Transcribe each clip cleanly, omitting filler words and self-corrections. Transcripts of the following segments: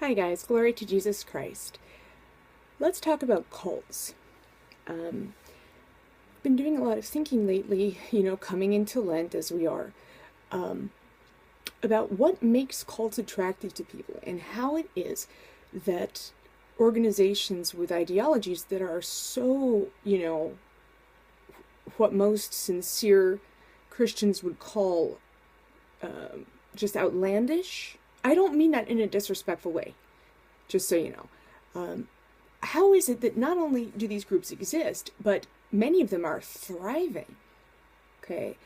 Hi guys, glory to Jesus Christ. Let's talk about cults. Been doing a lot of thinking lately, coming into Lent as we are, about what makes cults attractive to people and how it is that organizations with ideologies that are so, what most sincere Christians would call just outlandish. I don't mean that in a disrespectful way, just so you know. How is it that not only do these groups exist, but many of them are thriving? Okay,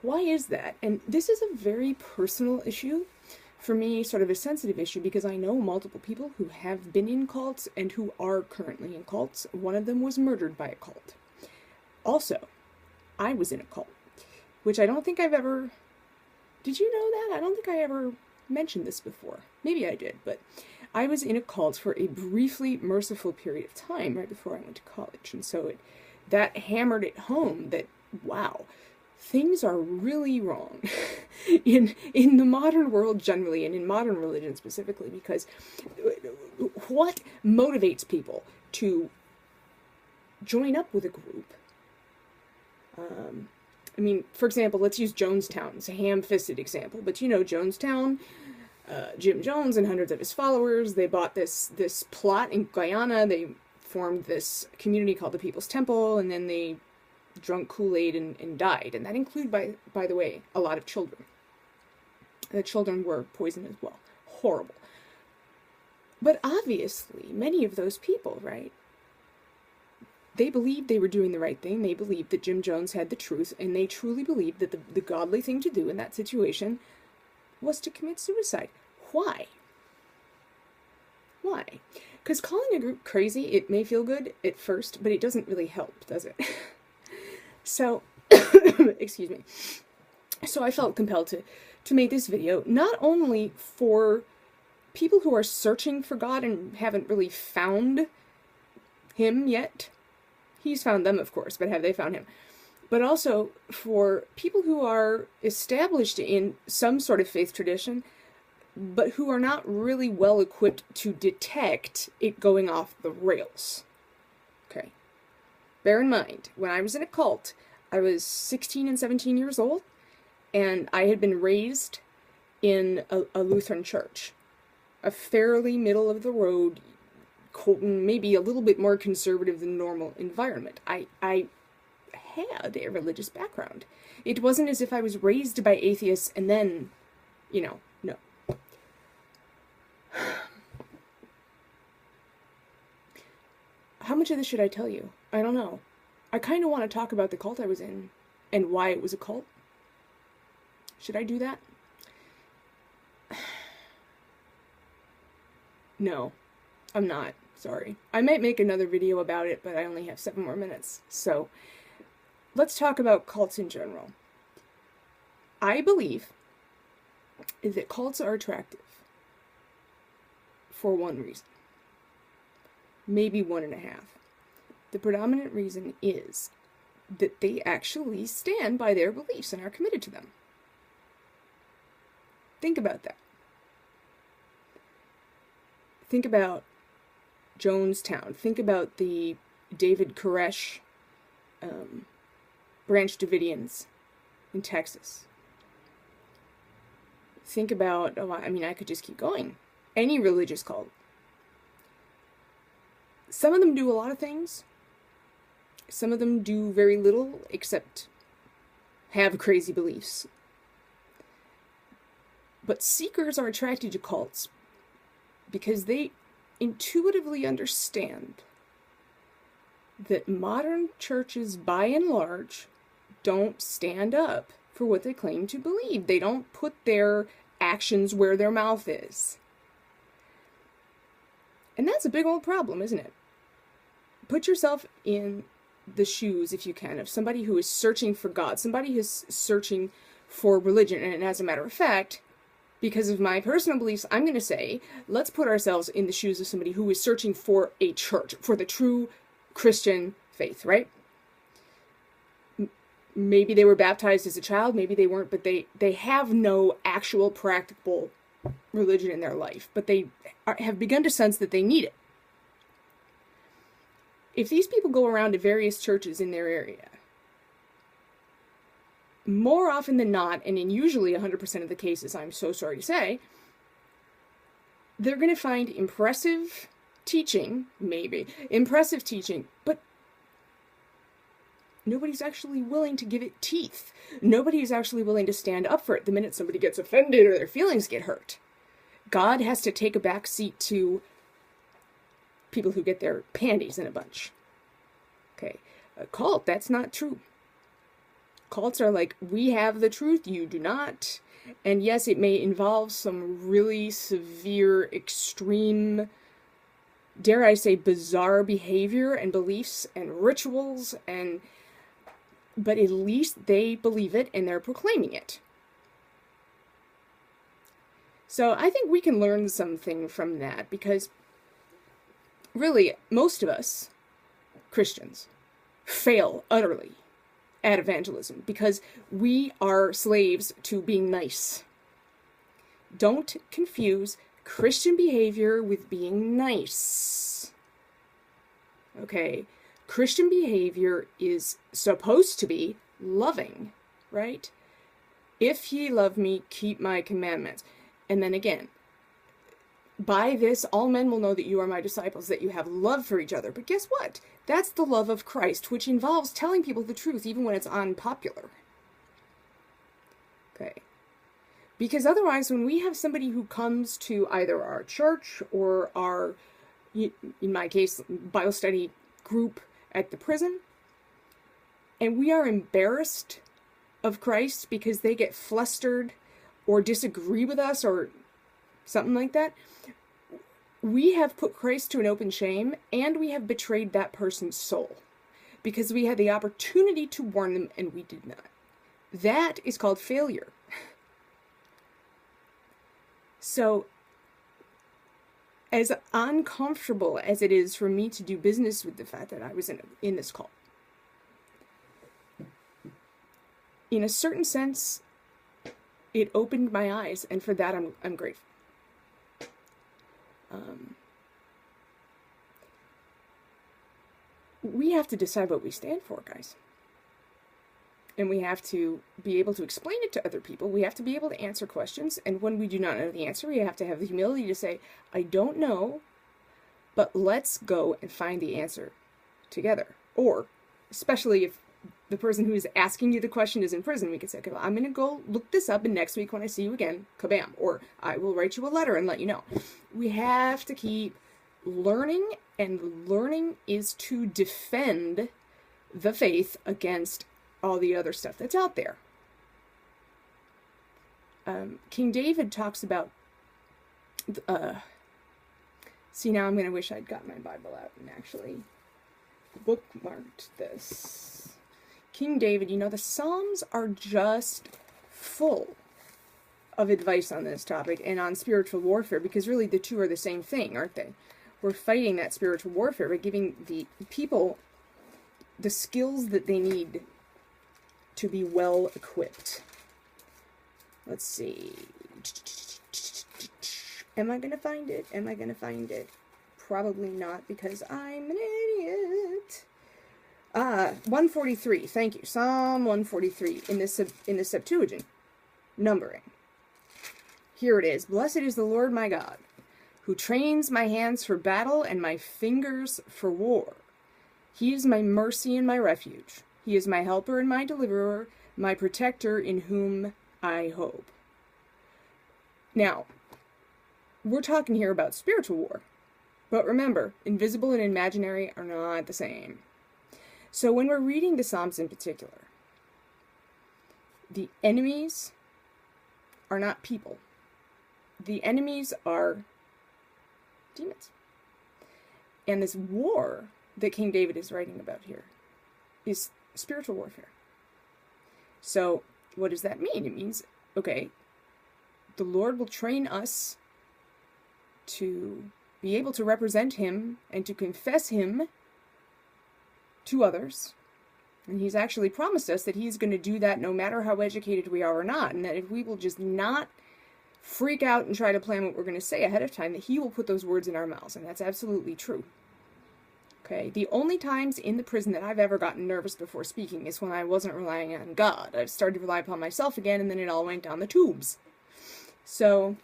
why is that? And this is a very personal issue. For me, sort of a sensitive issue, because I know multiple people who have been in cults and who are currently in cults. One of them was murdered by a cult. Also, I was in a cult, which I don't think I've ever... Did you know that? I don't think I ever mentioned this before. Maybe I did, but I was in a cult for a briefly merciful period of time right before I went to college. And so that hammered it home that, wow, things are really wrong in the modern world generally, and in modern religion specifically, because what motivates people to join up with a group? I mean, for example, let's use Jonestown. It's a ham-fisted example, but Jonestown, Jim Jones and hundreds of his followers, they bought this plot in Guyana. They formed this community called the People's Temple, and then they drunk Kool-Aid and died. And that included, by the way, a lot of children. The children were poisoned as well. Horrible. But obviously, many of those people, right, they believed they were doing the right thing. They believed that Jim Jones had the truth, and they truly believed that the godly thing to do in that situation was to commit suicide. Why? Why? Because calling a group crazy, it may feel good at first, but it doesn't really help, does it? So, excuse me. So I felt compelled to make this video, not only for people who are searching for God and haven't really found him yet. He's found them, of course, but have they found him? But also for people who are established in some sort of faith tradition, but who are not really well equipped to detect it going off the rails. Okay. Bear in mind, when I was in a cult, I was 16 and 17 years old, and I had been raised in a Lutheran church. A fairly middle-of-the-road, maybe a little bit more conservative than normal environment. I had a religious background. It wasn't as if I was raised by atheists and then, no. How much of this should I tell you? I don't know. I kind of want to talk about the cult I was in and why it was a cult. Should I do that? No, I'm not. Sorry. I might make another video about it, but I only have 7 more minutes. So, let's talk about cults in general. I believe that cults are attractive for one reason. Maybe 1.5. The predominant reason is that they actually stand by their beliefs and are committed to them. Think about that. Think about Jonestown. Think about the David Koresh Branch Davidians in Texas. Think about, I could just keep going. Any religious cult. Some of them do a lot of things. Some of them do very little, except have crazy beliefs. But seekers are attracted to cults because they intuitively understand that modern churches, by and large, don't stand up for what they claim to believe. They don't put their actions where their mouth is. And that's a big old problem, isn't it? Put yourself in the shoes, if you can, of somebody who is searching for God, somebody who's searching for religion. And as a matter of fact, because of my personal beliefs, I'm going to say, let's put ourselves in the shoes of somebody who is searching for a church, for the true Christian faith, right? Maybe they were baptized as a child, maybe they weren't, but they have no actual practical religion in their life, but they have begun to sense that they need it. If these people go around to various churches in their area, more often than not, and in usually 100% of the cases, I'm so sorry to say, they're going to find impressive teaching, but nobody's actually willing to give it teeth. Nobody's actually willing to stand up for it the minute somebody gets offended or their feelings get hurt. God has to take a back seat to people who get their panties in a bunch. Okay, a cult, that's not true. Cults are like, we have the truth, you do not. And yes, it may involve some really severe, extreme, dare I say, bizarre behavior and beliefs and rituals, but at least they believe it and they're proclaiming it. So I think we can learn something from that, because really, most of us, Christians, fail utterly at evangelism because we are slaves to being nice. Don't confuse Christian behavior with being nice. Okay, Christian behavior is supposed to be loving, right? If ye love me, keep my commandments. And then again, by this, all men will know that you are my disciples, that you have love for each other. But guess what? That's the love of Christ, which involves telling people the truth, even when it's unpopular. Okay. Because otherwise, when we have somebody who comes to either our church or our, in my case, Bible study group at the prison, and we are embarrassed of Christ because they get flustered or disagree with us or something like that, we have put Christ to an open shame, and we have betrayed that person's soul because we had the opportunity to warn them and we did not. That is called failure. So, as uncomfortable as it is for me to do business with the fact that I was in this cult, in a certain sense, it opened my eyes, and for that I'm grateful. We have to decide what we stand for, guys. And we have to be able to explain it to other people. We have to be able to answer questions. And when we do not know the answer, we have to have the humility to say, I don't know, but let's go and find the answer together. Or, especially if the person who is asking you the question is in prison, we could say, okay, well, I'm going to go look this up, and next week when I see you again, kabam. Or I will write you a letter and let you know. We have to keep learning, and learning is to defend the faith against all the other stuff that's out there. King David talks about, see, now I'm going to wish I'd got my Bible out and actually bookmarked this. King David, you know, the Psalms are just full of advice on this topic and on spiritual warfare, because really the two are the same thing, aren't they? We're fighting that spiritual warfare by giving the people the skills that they need to be well equipped. Let's see. Am I going to find it? Am I going to find it? Probably not, because I'm an idiot. 143. Thank you. Psalm 143 in the Septuagint numbering. Here it is. Blessed is the Lord my God, who trains my hands for battle and my fingers for war. He is my mercy and my refuge. He is my helper and my deliverer, my protector in whom I hope. Now, we're talking here about spiritual war. But remember, invisible and imaginary are not the same. So when we're reading the Psalms in particular, the enemies are not people. The enemies are demons. And this war that King David is writing about here is spiritual warfare. So what does that mean? It means, okay, the Lord will train us to be able to represent him and to confess him to others. And he's actually promised us that he's going to do that no matter how educated we are or not. And that if we will just not freak out and try to plan what we're going to say ahead of time, that he will put those words in our mouths. And that's absolutely true. Okay, the only times in the prison that I've ever gotten nervous before speaking is when I wasn't relying on God. I've started to rely upon myself again, and then it all went down the tubes. So,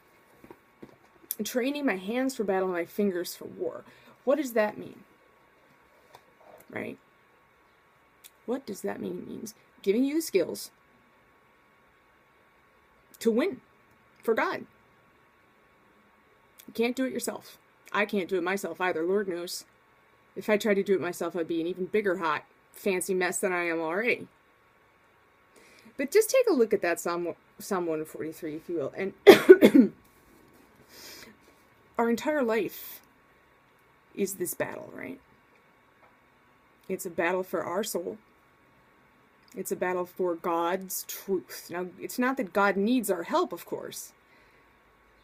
training my hands for battle and my fingers for war. What does that mean? Right? What does that mean? It means giving you the skills to win for God. You can't do it yourself. I can't do it myself either, Lord knows. If I tried to do it myself, I'd be an even bigger, hot, fancy mess than I am already. But just take a look at that Psalm 143, if you will. And our entire life is this battle, right? It's a battle for our soul. It's a battle for God's truth. Now, it's not that God needs our help, of course.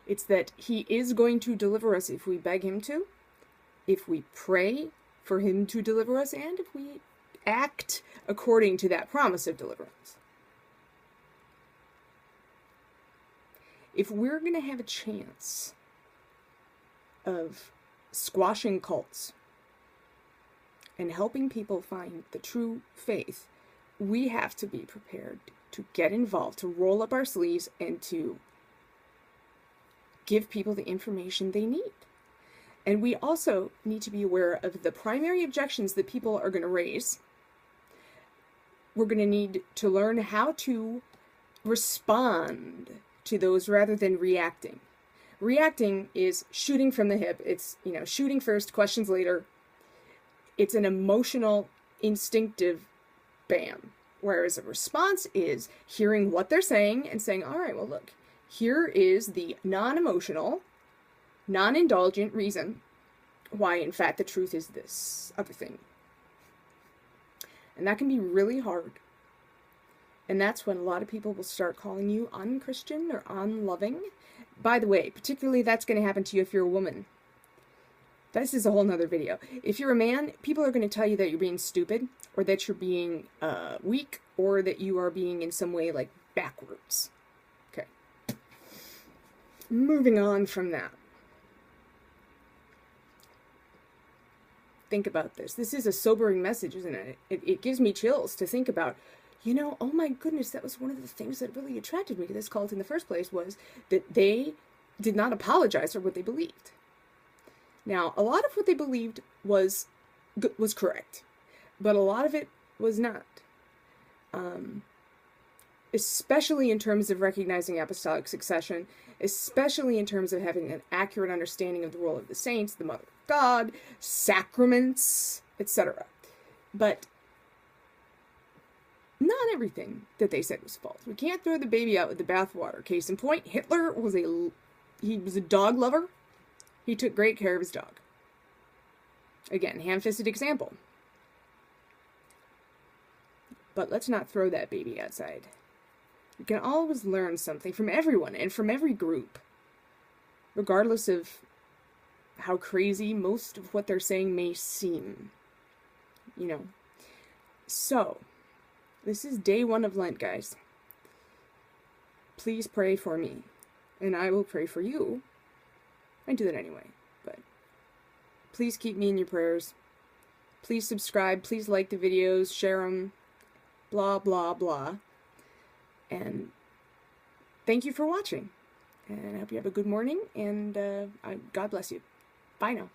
It's that he is going to deliver us if we beg him to, if we pray for him to deliver us, and if we act according to that promise of deliverance. If we're going to have a chance of squashing cults and helping people find the true faith, we have to be prepared to get involved, to roll up our sleeves, and to give people the information they need. And we also need to be aware of the primary objections that people are going to raise. We're going to need to learn how to respond to those rather than reacting. Reacting is shooting from the hip. It's, shooting first, questions later. It's an emotional, instinctive bam. Whereas a response is hearing what they're saying and saying, all right, well, look, here is the non-emotional, non-indulgent reason why, in fact, the truth is this other thing. And that can be really hard. And that's when a lot of people will start calling you unchristian or unloving. By the way, particularly that's going to happen to you if you're a woman. This is a whole nother video. If you're a man, people are going to tell you that you're being stupid, or that you're being weak, or that you are being in some way like backwards. Okay. Moving on from that. Think about this. This is a sobering message, isn't it? It gives me chills to think about, oh my goodness, that was one of the things that really attracted me to this cult in the first place, was that they did not apologize for what they believed. Now, a lot of what they believed was correct, but a lot of it was not. Especially in terms of recognizing apostolic succession, especially in terms of having an accurate understanding of the role of the saints, the Mother of God, sacraments, etc. But not everything that they said was false. We can't throw the baby out with the bathwater. Case in point, Hitler was a dog lover. He took great care of his dog. Again, ham-fisted example. But let's not throw that baby outside. You can always learn something from everyone and from every group, regardless of how crazy most of what they're saying may seem. So, this is day 1 of Lent, guys. Please pray for me, and I will pray for you. I do that anyway, but please keep me in your prayers. Please subscribe, please like the videos, share them, blah, blah, blah. And thank you for watching. And I hope you have a good morning, and God bless you. Bye now.